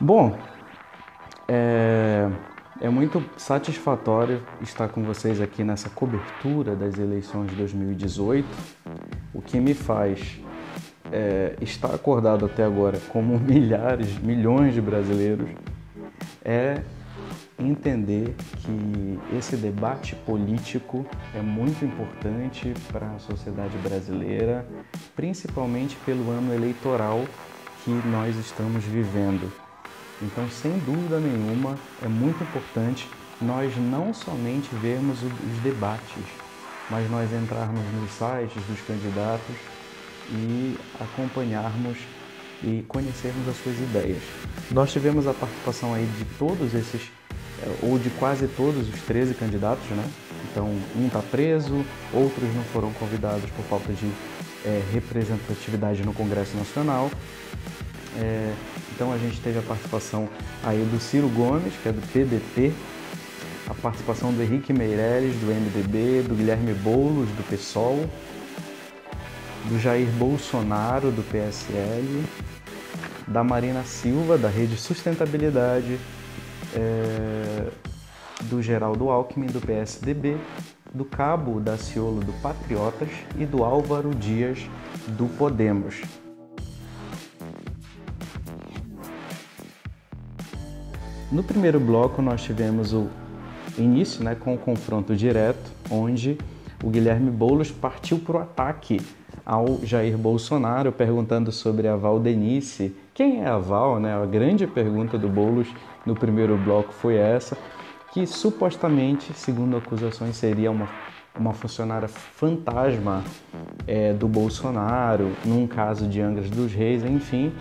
Bom, é muito satisfatório estar com vocês aqui nessa cobertura das eleições de 2018. O que me faz estar acordado até agora, como milhões de brasileiros, é entender que esse debate político é muito importante para a sociedade brasileira, principalmente pelo ano eleitoral que nós estamos vivendo. Então, sem dúvida nenhuma, é muito importante nós não somente vermos os debates, mas nós entrarmos nos sites dos candidatos e acompanharmos e conhecermos as suas ideias. Nós tivemos a participação aí de todos esses, ou de quase todos os 13 candidatos, né? Então, um está preso, outros não foram convidados por falta de representatividade no Congresso Nacional. Então a gente teve a participação aí do Ciro Gomes, que é do PDT, a participação do Henrique Meirelles, do MDB, do Guilherme Boulos, do PSOL, do Jair Bolsonaro, do PSL, da Marina Silva, da Rede Sustentabilidade, do Geraldo Alckmin, do PSDB, do Cabo Daciolo, do Patriotas e do Álvaro Dias, do Podemos. No primeiro bloco nós tivemos o início, com o confronto direto, onde o Guilherme Boulos partiu para o ataque ao Jair Bolsonaro, perguntando sobre a Valdenice. Quem é a Val? A grande pergunta do Boulos no primeiro bloco foi essa, que supostamente, segundo acusações, seria uma funcionária fantasma do Bolsonaro, num caso de Angra dos Reis, enfim.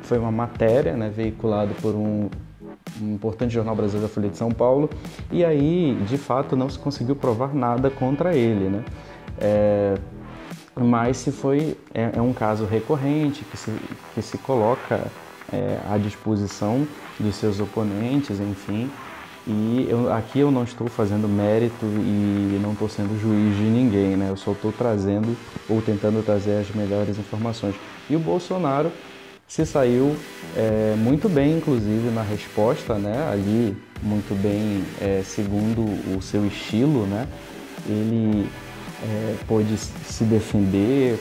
Foi uma matéria veiculada por um importante jornal brasileiro, da Folha de São Paulo, e aí, de fato, não se conseguiu provar nada contra ele, mas é um caso recorrente que se coloca à disposição dos seus oponentes, enfim, e aqui eu não estou fazendo mérito e não estou sendo juiz de ninguém, eu só estou trazendo ou tentando trazer as melhores informações. E o Bolsonaro se saiu muito bem, inclusive, na resposta, ali, muito bem, segundo o seu estilo, Ele pôde se defender,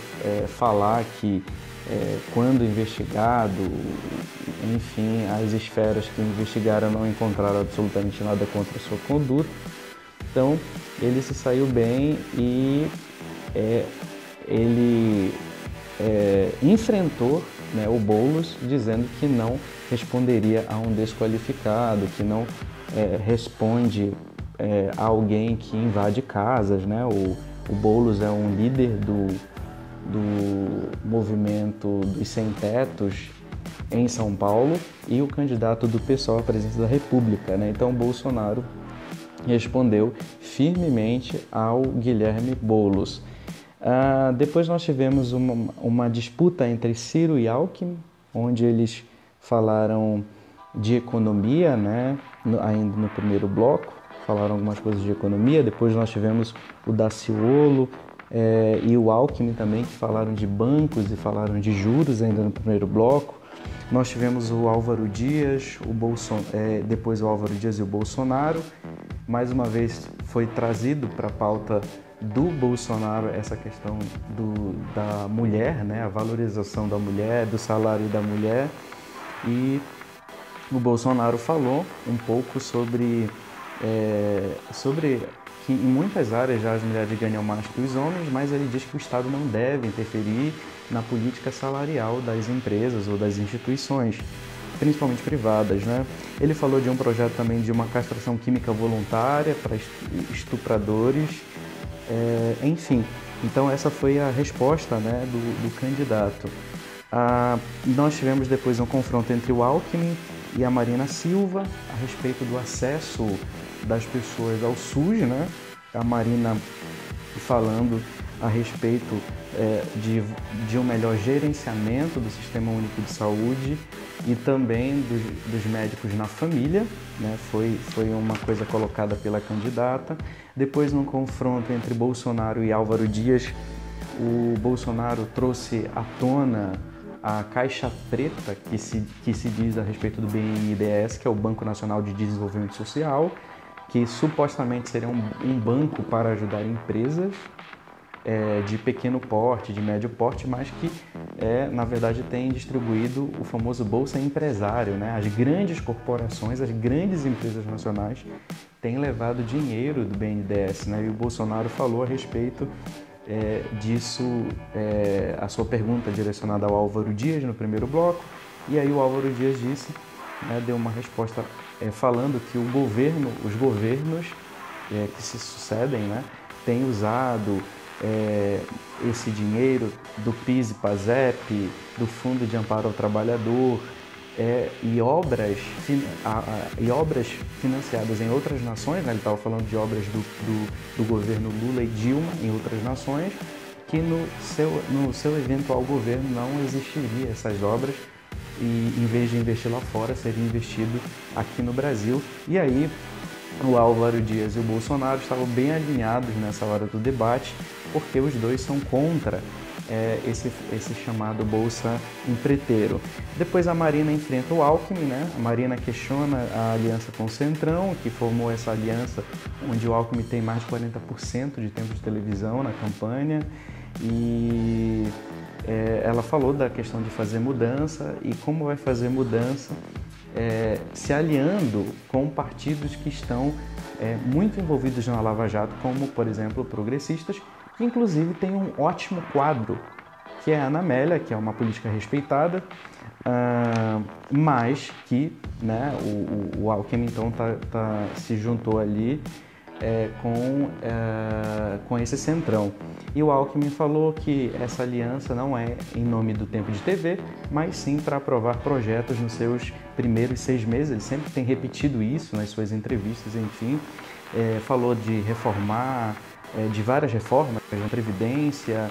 falar que quando investigado, enfim, as esferas que investigaram não encontraram absolutamente nada contra a sua conduta. Então, ele se saiu bem e ele enfrentou o Boulos, dizendo que não responderia a um desqualificado, que não responde a alguém que invade casas. O Boulos é um líder do movimento dos sem-tetos em São Paulo e o candidato do PSOL à presidência da República. Então, Bolsonaro respondeu firmemente ao Guilherme Boulos. Depois nós tivemos uma disputa entre Ciro e Alckmin, onde eles falaram de economia, ainda no primeiro bloco, falaram algumas coisas de economia. Depois nós tivemos o Daciolo e o Alckmin também, que falaram de bancos e falaram de juros ainda no primeiro bloco. Nós tivemos o Álvaro Dias, depois o Álvaro Dias e o Bolsonaro. Mais uma vez foi trazido para a pauta do Bolsonaro essa questão da mulher, a valorização da mulher, do salário da mulher. E o Bolsonaro falou um pouco sobre que em muitas áreas já as mulheres ganham mais que os homens, mas ele diz que o Estado não deve interferir na política salarial das empresas ou das instituições, principalmente privadas. Ele falou de um projeto também de uma castração química voluntária para estupradores, enfim. Então essa foi a resposta do candidato. Nós tivemos depois um confronto entre o Alckmin e a Marina Silva a respeito do acesso das pessoas ao SUS, A Marina falando a respeito de um melhor gerenciamento do Sistema Único de Saúde e também dos médicos na família, Foi uma coisa colocada pela candidata. Depois, num confronto entre Bolsonaro e Álvaro Dias, o Bolsonaro trouxe à tona a caixa preta que se diz a respeito do BNDES, que é o Banco Nacional de Desenvolvimento Social, que supostamente seria um banco para ajudar empresas de pequeno porte, de médio porte, mas que, na verdade, tem distribuído o famoso Bolsa Empresário, né? As grandes corporações, as grandes empresas nacionais têm levado dinheiro do BNDES, né? E o Bolsonaro falou a respeito disso, a sua pergunta direcionada ao Álvaro Dias no primeiro bloco, e aí o Álvaro Dias disse, né, deu uma resposta falando que os governos que se sucedem, né, têm usado esse dinheiro do PIS e PASEP, do Fundo de Amparo ao Trabalhador, e obras financiadas em outras nações, né? Ele estava falando de obras do governo Lula e Dilma em outras nações, que no seu eventual governo não existiria essas obras e, em vez de investir lá fora, seria investido aqui no Brasil. E aí o Álvaro Dias e o Bolsonaro estavam bem alinhados nessa hora do debate, porque os dois são contra esse chamado Bolsa Empreiteiro. Depois a Marina enfrenta o Alckmin, né? A Marina questiona a aliança com o Centrão, que formou essa aliança onde o Alckmin tem mais de 40% de tempo de televisão na campanha, e ela falou da questão de fazer mudança e como vai fazer mudança se aliando com partidos que estão muito envolvidos na Lava Jato, como, por exemplo, progressistas, que inclusive tem um ótimo quadro, que é a Ana Amélia, que é uma política respeitada, mas que, né, o Alckmin então se juntou ali com esse centrão. E o Alckmin falou que essa aliança não é em nome do tempo de TV, mas sim para aprovar projetos nos seus primeiros 6 meses. Ele sempre tem repetido isso nas suas entrevistas, enfim. Falou de reformar, de várias reformas, de previdência,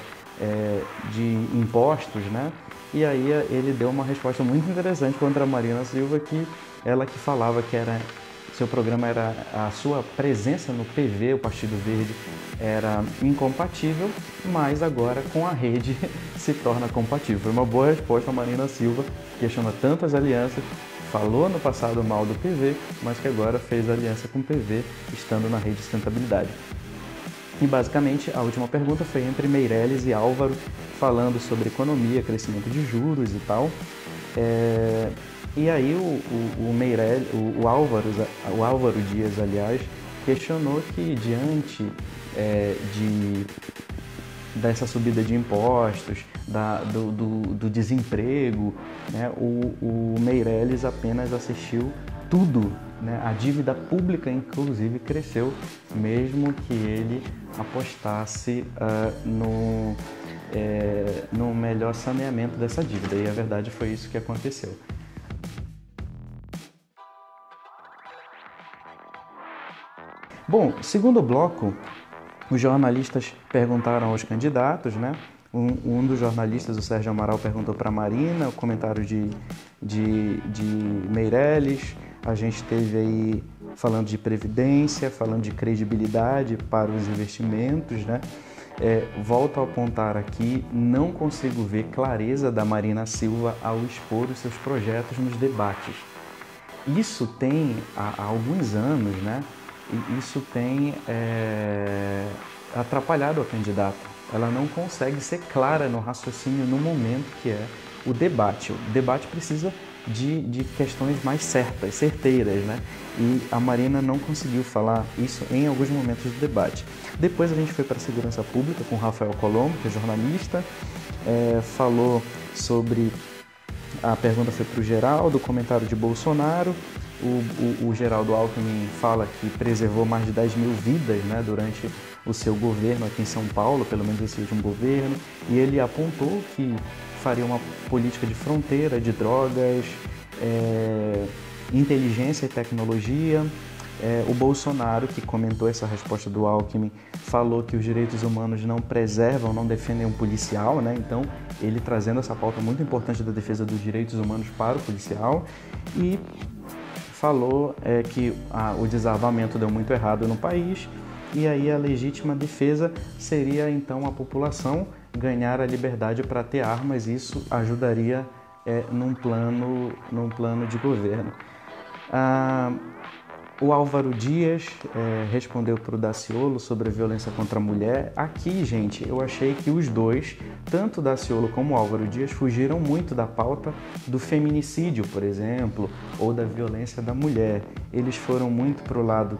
de impostos, né? E aí ele deu uma resposta muito interessante contra a Marina Silva, que ela que falava que seu programa era a sua presença no PV, o Partido Verde, era incompatível, mas agora com a rede se torna compatível. Foi uma boa resposta a Marina Silva, que questiona tanto as alianças, falou no passado mal do PV, mas que agora fez aliança com o PV, estando na rede de sustentabilidade. E basicamente a última pergunta foi entre Meirelles e Álvaro, falando sobre economia, crescimento de juros e tal. E aí o Álvaro Dias, aliás, questionou que diante dessa subida de impostos, do desemprego, né, o Meirelles apenas assistiu tudo, né? A dívida pública, inclusive, cresceu, mesmo que ele apostasse no melhor saneamento dessa dívida. E a verdade foi isso que aconteceu. Bom, segundo bloco, os jornalistas perguntaram aos candidatos, né? Um dos jornalistas, o Sérgio Amaral, perguntou para a Marina, o comentário de Meirelles. A gente teve aí falando de previdência, falando de credibilidade para os investimentos, né? Volto a apontar aqui, não consigo ver clareza da Marina Silva ao expor os seus projetos nos debates. Isso tem há alguns anos, né? E isso tem atrapalhado a candidata. Ela não consegue ser clara no raciocínio no momento que é o debate. O debate precisa de questões mais certeiras, né? E a Marina não conseguiu falar isso em alguns momentos do debate. Depois a gente foi para a segurança pública com o Rafael Colombo, que é jornalista, falou sobre... A pergunta foi para o Geraldo, o comentário de Bolsonaro. O Geraldo Alckmin fala que preservou mais de 10 mil vidas, né, durante o seu governo aqui em São Paulo, pelo menos esse último governo, e ele apontou que faria uma política de fronteira, de drogas, inteligência e tecnologia. O Bolsonaro, que comentou essa resposta do Alckmin, falou que os direitos humanos não preservam, não defendem um policial, né? Então, ele trazendo essa pauta muito importante da defesa dos direitos humanos para o policial, e falou que o desarmamento deu muito errado no país e aí a legítima defesa seria então a população ganhar a liberdade para ter armas, e isso ajudaria num plano de governo. O Álvaro Dias respondeu para o Daciolo sobre a violência contra a mulher. Aqui, gente, eu achei que os dois, tanto o Daciolo como o Álvaro Dias, fugiram muito da pauta do feminicídio, por exemplo, ou da violência da mulher. Eles foram muito para o lado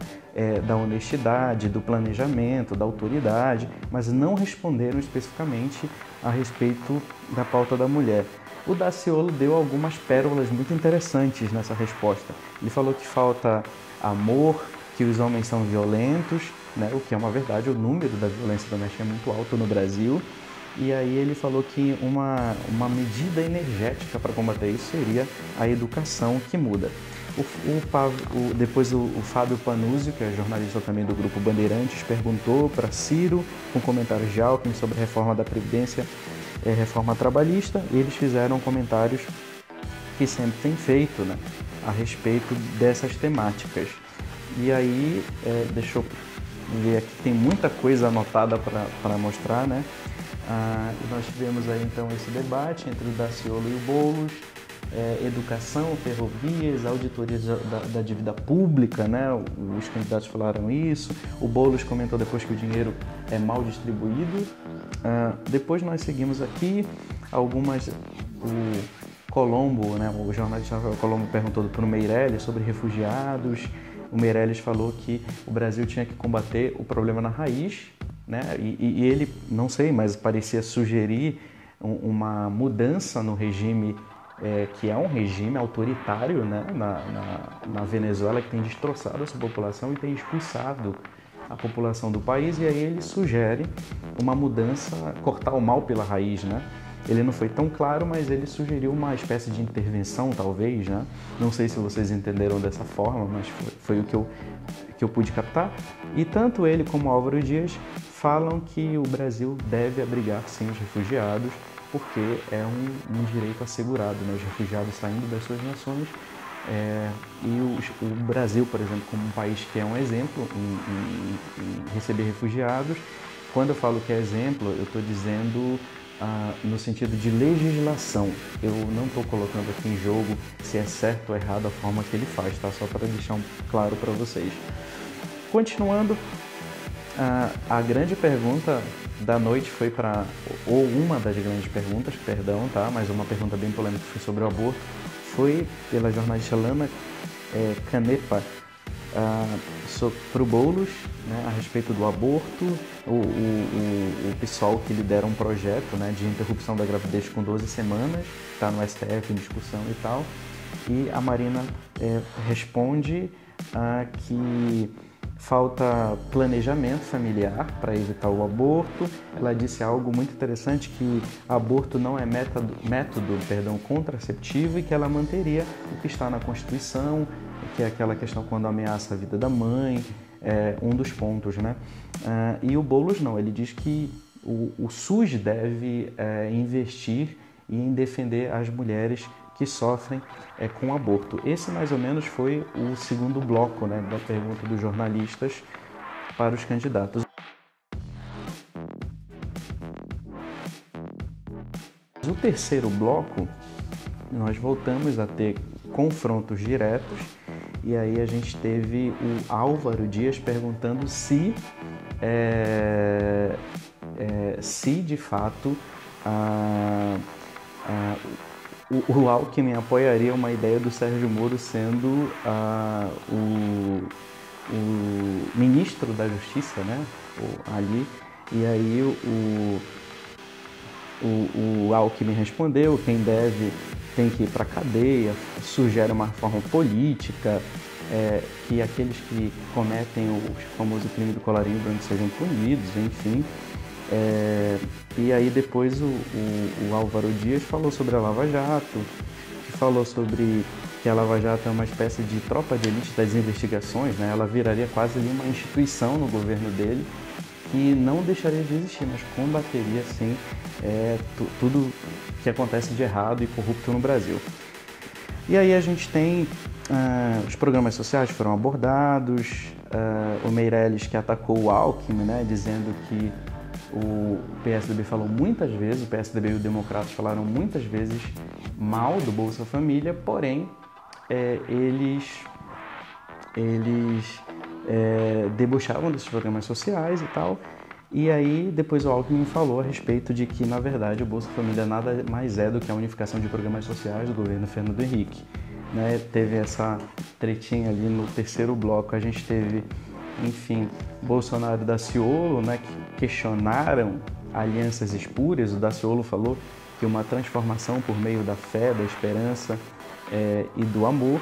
da honestidade, do planejamento, da autoridade, mas não responderam especificamente a respeito da pauta da mulher. O Daciolo deu algumas pérolas muito interessantes nessa resposta. Ele falou que falta amor, que os homens são violentos, né? O que é uma verdade, o número da violência doméstica é muito alto no Brasil. E aí ele falou que uma medida energética para combater isso seria a educação que muda. Depois o Fábio Panuzio, que é jornalista também do Grupo Bandeirantes, perguntou para Ciro, com comentários de Alckmin sobre a reforma da Previdência, reforma trabalhista, e eles fizeram comentários que sempre tem feito, né, a respeito dessas temáticas. E aí, deixa eu ver aqui, tem muita coisa anotada para mostrar, né? Nós tivemos aí então esse debate entre o Daciolo e o Boulos, educação, ferrovias, auditoria da dívida pública, né? Os candidatos falaram isso. O Boulos comentou depois que o dinheiro é mal distribuído. Depois nós seguimos aqui algumas... O Colombo, né? O jornalista Colombo perguntou para o Meirelles sobre refugiados. O Meirelles falou que o Brasil tinha que combater o problema na raiz, né? E ele, não sei, mas parecia sugerir uma mudança no regime, que é um regime autoritário, né? na Venezuela, que tem destroçado a sua população e tem expulsado a população do país. E aí ele sugere uma mudança, cortar o mal pela raiz, né? Ele não foi tão claro, mas ele sugeriu uma espécie de intervenção, talvez, né? Não sei se vocês entenderam dessa forma, mas foi o que eu pude captar. E tanto ele como Álvaro Dias falam que o Brasil deve abrigar, sim, os refugiados, porque é um direito assegurado, né? Os refugiados saindo das suas nações. E o Brasil, por exemplo, como um país que é um exemplo em receber refugiados, quando eu falo que é exemplo, eu estou dizendo... no sentido de legislação. Eu não estou colocando aqui em jogo se é certo ou errado a forma que ele faz, tá? Só para deixar claro para vocês. Continuando, a grande pergunta da noite foi ou uma das grandes perguntas, perdão, tá? Mas uma pergunta bem polêmica foi sobre o aborto, foi pela jornalista Lana Canepa, para o Boulos, né, a respeito do aborto. O PSOL que lidera um projeto, né, de interrupção da gravidez com 12 semanas, está no STF em discussão e tal, e a Marina responde que falta planejamento familiar para evitar o aborto. Ela disse algo muito interessante, que aborto não é método contraceptivo, e que ela manteria o que está na Constituição, que é aquela questão quando ameaça a vida da mãe, um dos pontos, né? E o Boulos não, ele diz que o SUS deve investir em defender as mulheres que sofrem com aborto. Esse mais ou menos foi o segundo bloco, né, da pergunta dos jornalistas para os candidatos. No terceiro bloco, nós voltamos a ter confrontos diretos, e aí a gente teve o Álvaro Dias perguntando se de fato o Alckmin apoiaria uma ideia do Sérgio Moro sendo o ministro da Justiça, né, ali. E aí o Alckmin respondeu: quem deve tem que ir para a cadeia, sugere uma reforma política, que aqueles que cometem o famoso crime do colarinho branco sejam punidos, enfim. E aí depois o Álvaro Dias falou sobre a Lava Jato, que falou sobre que a Lava Jato é uma espécie de tropa de elite das investigações, né? Ela viraria quase ali uma instituição no governo dele, que não deixaria de existir, mas combateria, sim, tudo que acontece de errado e corrupto no Brasil. E aí a gente tem Os programas sociais foram abordados, o Meirelles que atacou o Alckmin, né, dizendo que o PSDB falou muitas vezes, o PSDB e os democratas falaram muitas vezes mal do Bolsa Família, porém eles debochavam desses programas sociais e tal. E aí depois o Alckmin falou a respeito de que, na verdade, o Bolsa Família nada mais é do que a unificação de programas sociais do governo Fernando Henrique. Né? Teve essa tretinha ali no terceiro bloco. A gente teve, enfim, Bolsonaro e Daciolo, né, que questionaram alianças espúrias. O Daciolo falou que uma transformação por meio da fé, da esperança e do amor.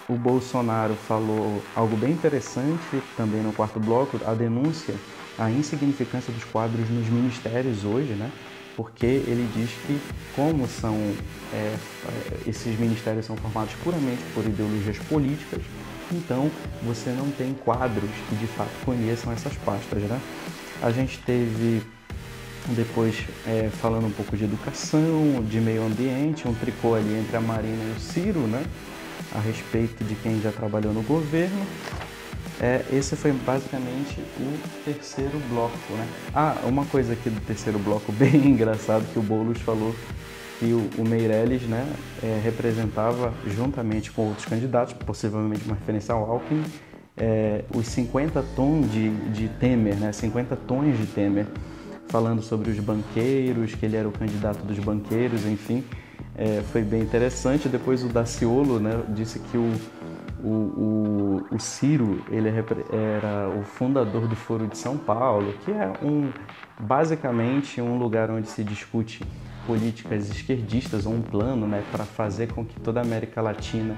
O Bolsonaro falou algo bem interessante também no quarto bloco, a denúncia, a insignificância dos quadros nos ministérios hoje, né? Porque ele diz que como esses ministérios são formados puramente por ideologias políticas, então você não tem quadros que de fato conheçam essas pastas, né? A gente teve depois falando um pouco de educação, de meio ambiente, um tricô ali entre a Marina e o Ciro, né? A respeito de quem já trabalhou no governo. Esse foi basicamente o terceiro bloco, né? Uma coisa aqui do terceiro bloco bem engraçado, que o Boulos falou que o Meirelles, né, representava, juntamente com outros candidatos, possivelmente uma referência ao Alckmin, os 50 tons de Temer, né? 50 tons de Temer, falando sobre os banqueiros, que ele era o candidato dos banqueiros, enfim. Foi bem interessante. Depois o Daciolo, né, disse que o Ciro ele era o fundador do Foro de São Paulo, que é basicamente um lugar onde se discute políticas esquerdistas, ou um plano, né, para fazer com que toda a América Latina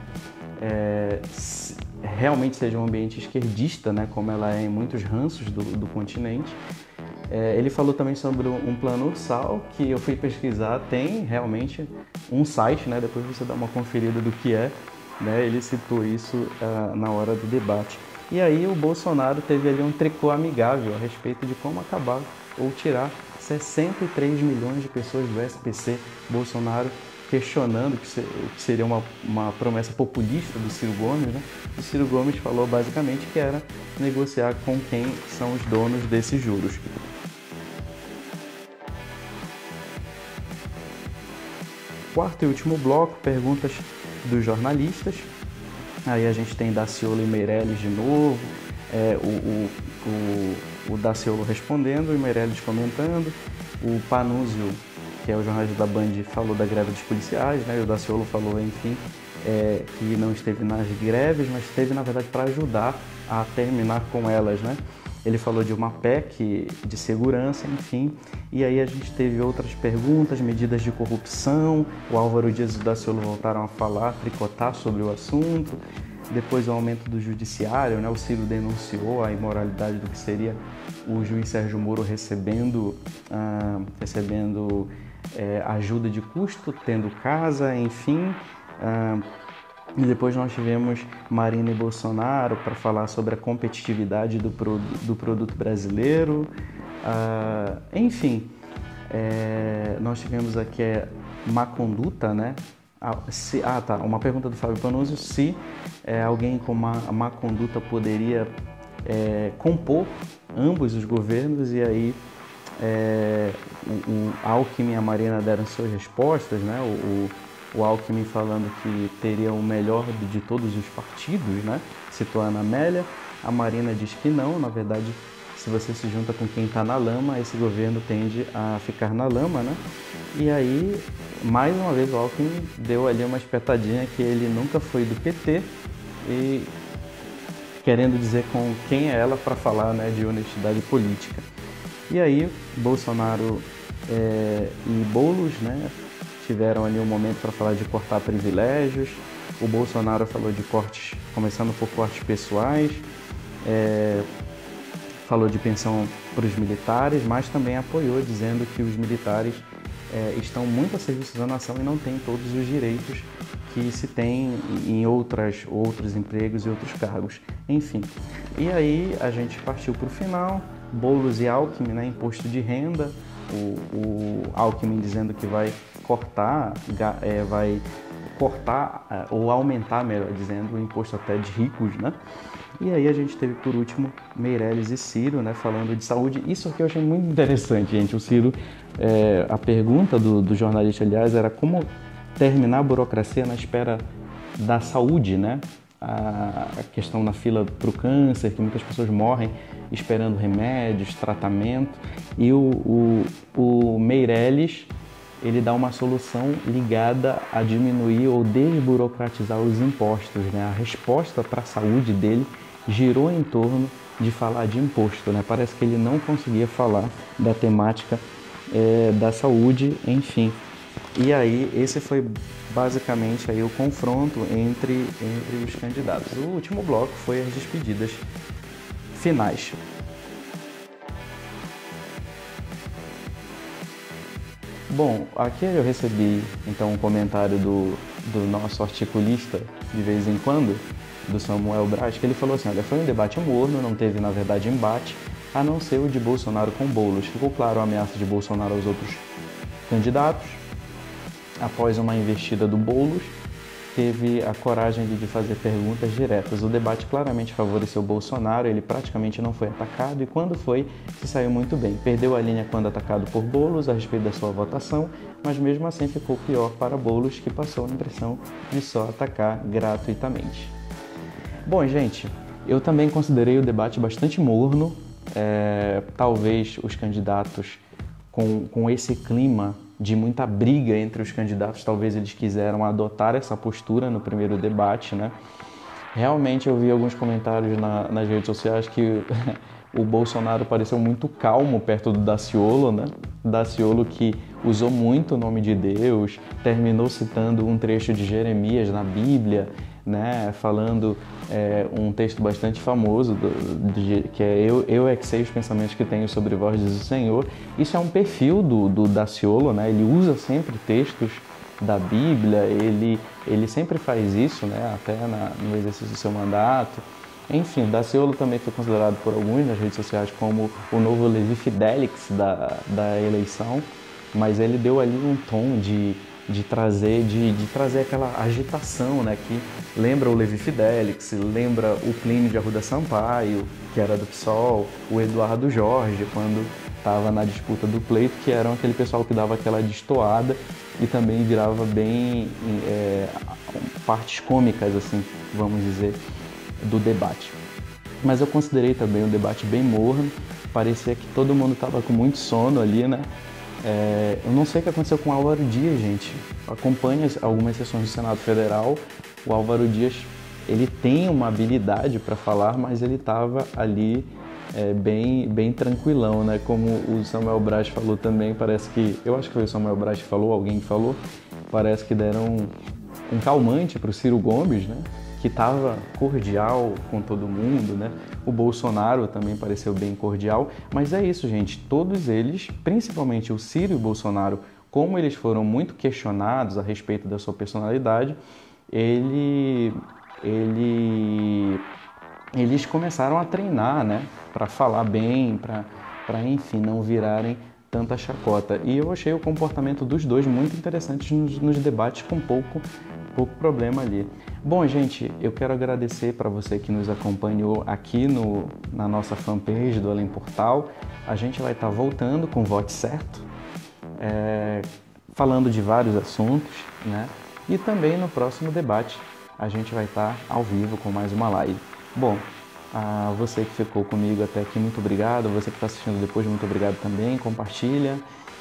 realmente seja um ambiente esquerdista, né, como ela é em muitos ranços do continente. Ele falou também sobre um plano Ursal, que eu fui pesquisar, tem realmente um site, né? Depois você dá uma conferida do que é, né? Ele citou isso na hora do debate. E aí o Bolsonaro teve ali um tricô amigável a respeito de como acabar ou tirar 63 milhões de pessoas do SPC. Bolsonaro questionando que seria uma promessa populista do Ciro Gomes, né? O Ciro Gomes falou basicamente que era negociar com quem são os donos desses juros. Quarto e último bloco, perguntas dos jornalistas. Aí a gente tem Daciolo e Meirelles de novo, o Daciolo respondendo e Meirelles comentando. O Panúzio, que é o jornalista da Band, falou da greve dos policiais, né? E o Daciolo falou, enfim, que não esteve nas greves, mas esteve, na verdade, para ajudar a terminar com elas, né? Ele falou de uma PEC de segurança, enfim. E aí a gente teve outras perguntas, medidas de corrupção. O Álvaro Dias e o Daciolo voltaram a falar, tricotar sobre o assunto. Depois o aumento do judiciário, né? O Ciro denunciou a imoralidade do que seria o juiz Sérgio Moro recebendo ajuda de custo, tendo casa, enfim. E depois nós tivemos Marina e Bolsonaro para falar sobre a competitividade do produto brasileiro. Enfim, nós tivemos aqui má conduta, né? Uma pergunta do Fábio Panuzio, se alguém com má conduta poderia compor ambos os governos, e aí o Alckmin e a Marina deram suas respostas, né? O Alckmin falando que teria o melhor de todos os partidos, né? Citou a Ana Amélia. A Marina diz que não, na verdade, se você se junta com quem está na lama, esse governo tende a ficar na lama, né? E aí, mais uma vez, o Alckmin deu ali uma espetadinha que ele nunca foi do PT, e querendo dizer com quem é ela para falar, né, de honestidade política. E aí, Bolsonaro e Boulos, né, tiveram ali um momento para falar de cortar privilégios. O Bolsonaro falou de cortes, começando por cortes pessoais, falou de pensão para os militares, mas também apoiou, dizendo que os militares estão muito a serviço da nação e não têm todos os direitos que se tem em outros empregos e outros cargos. Enfim, e aí a gente partiu para o final. Boulos e Alckmin, né, imposto de renda. o Alckmin dizendo que vai cortar, ou aumentar, melhor dizendo, o imposto até de ricos, né? E aí a gente teve, por último, Meirelles e Ciro, né, falando de saúde. Isso aqui eu achei muito interessante, gente. O Ciro, a pergunta do jornalista, aliás, era como terminar a burocracia na espera da saúde, né? A questão na fila para o câncer, que muitas pessoas morrem esperando remédios, tratamento. E o Meirelles, ele dá uma solução ligada a diminuir ou desburocratizar os impostos, né? A resposta para a saúde dele girou em torno de falar de imposto, né? Parece que ele não conseguia falar da temática da saúde, enfim. E aí, esse foi basicamente aí o confronto entre os candidatos. O último bloco foi as despedidas finais. Bom, aqui eu recebi então um comentário do nosso articulista, de vez em quando, do Samuel Braz, que ele falou assim: olha, foi um debate morno, não teve na verdade embate, a não ser o de Bolsonaro com Boulos. Ficou claro a ameaça de Bolsonaro aos outros candidatos. Após uma investida do Boulos, teve a coragem de fazer perguntas diretas. O debate claramente favoreceu Bolsonaro, ele praticamente não foi atacado e quando foi, se saiu muito bem. Perdeu a linha quando atacado por Boulos a respeito da sua votação, mas mesmo assim ficou pior para Boulos, que passou a impressão de só atacar gratuitamente. Bom, gente, eu também considerei o debate bastante morno. Talvez os candidatos com esse clima de muita briga entre os candidatos, talvez eles quiseram adotar essa postura no primeiro debate, né? Realmente eu vi alguns comentários nas redes sociais que o Bolsonaro pareceu muito calmo perto do Daciolo, né? Daciolo que usou muito o nome de Deus, terminou citando um trecho de Jeremias na Bíblia, né? Falando um texto bastante famoso, que é eu é que sei os pensamentos que tenho sobre vós, diz o Senhor. Isso é um perfil do Daciolo, né? Ele usa sempre textos da Bíblia, ele sempre faz isso, né? Até no exercício do seu mandato. Enfim, o Daciolo também foi considerado por alguns nas redes sociais como o novo Levi Fidelix da eleição, mas ele deu ali um tom de trazer aquela agitação, né, que lembra o Levi Fidelix, lembra o Plínio de Arruda Sampaio, que era do PSOL, o Eduardo Jorge, quando estava na disputa do pleito, que eram aquele pessoal que dava aquela destoada e também virava bem partes cômicas, assim, vamos dizer, do debate. Mas eu considerei também o debate bem morno, parecia que todo mundo estava com muito sono ali, né? Eu não sei o que aconteceu com o Álvaro Dias, gente. Acompanho algumas sessões do Senado Federal. O Álvaro Dias, ele tem uma habilidade para falar, mas ele estava ali bem tranquilão, né? Como o Samuel Braz falou também, parece que... Eu acho que foi o Samuel Braz que falou, alguém falou. Parece que deram um calmante para o Ciro Gomes, né? Que estava cordial com todo mundo, né? O Bolsonaro também pareceu bem cordial, mas é isso, gente. Todos eles, principalmente o Ciro e o Bolsonaro, como eles foram muito questionados a respeito da sua personalidade, eles começaram a treinar, né? Para falar bem, para enfim, não virarem tanta chacota. E eu achei o comportamento dos dois muito interessante nos debates, com pouco problema ali. Bom, gente, eu quero agradecer para você que nos acompanhou aqui na nossa fanpage do Além Portal. A gente vai estar voltando com o Vote Certo, falando de vários assuntos, né? E também no próximo debate a gente vai estar ao vivo com mais uma live. Bom, a você que ficou comigo até aqui, muito obrigado. Você que está assistindo depois, muito obrigado também. Compartilha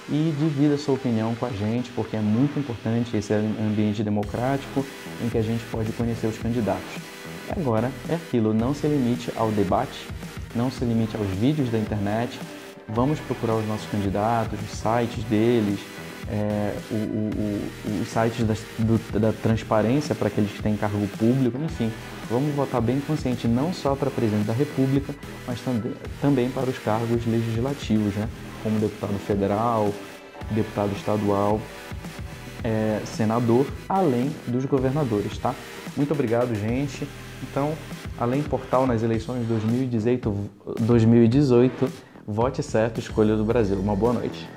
e divida sua opinião com a gente, porque é muito importante esse ambiente democrático em que a gente pode conhecer os candidatos. E agora é aquilo, não se limite ao debate, não se limite aos vídeos da internet, vamos procurar os nossos candidatos, os sites deles, os sites da transparência para aqueles que têm cargo público, enfim, vamos votar bem consciente não só para presidente da República, mas também para os cargos legislativos, né? Como deputado federal, deputado estadual, senador, além dos governadores, tá? Muito obrigado, gente. Então, Além Portal nas eleições de 2018, vote certo, escolha do Brasil. Uma boa noite.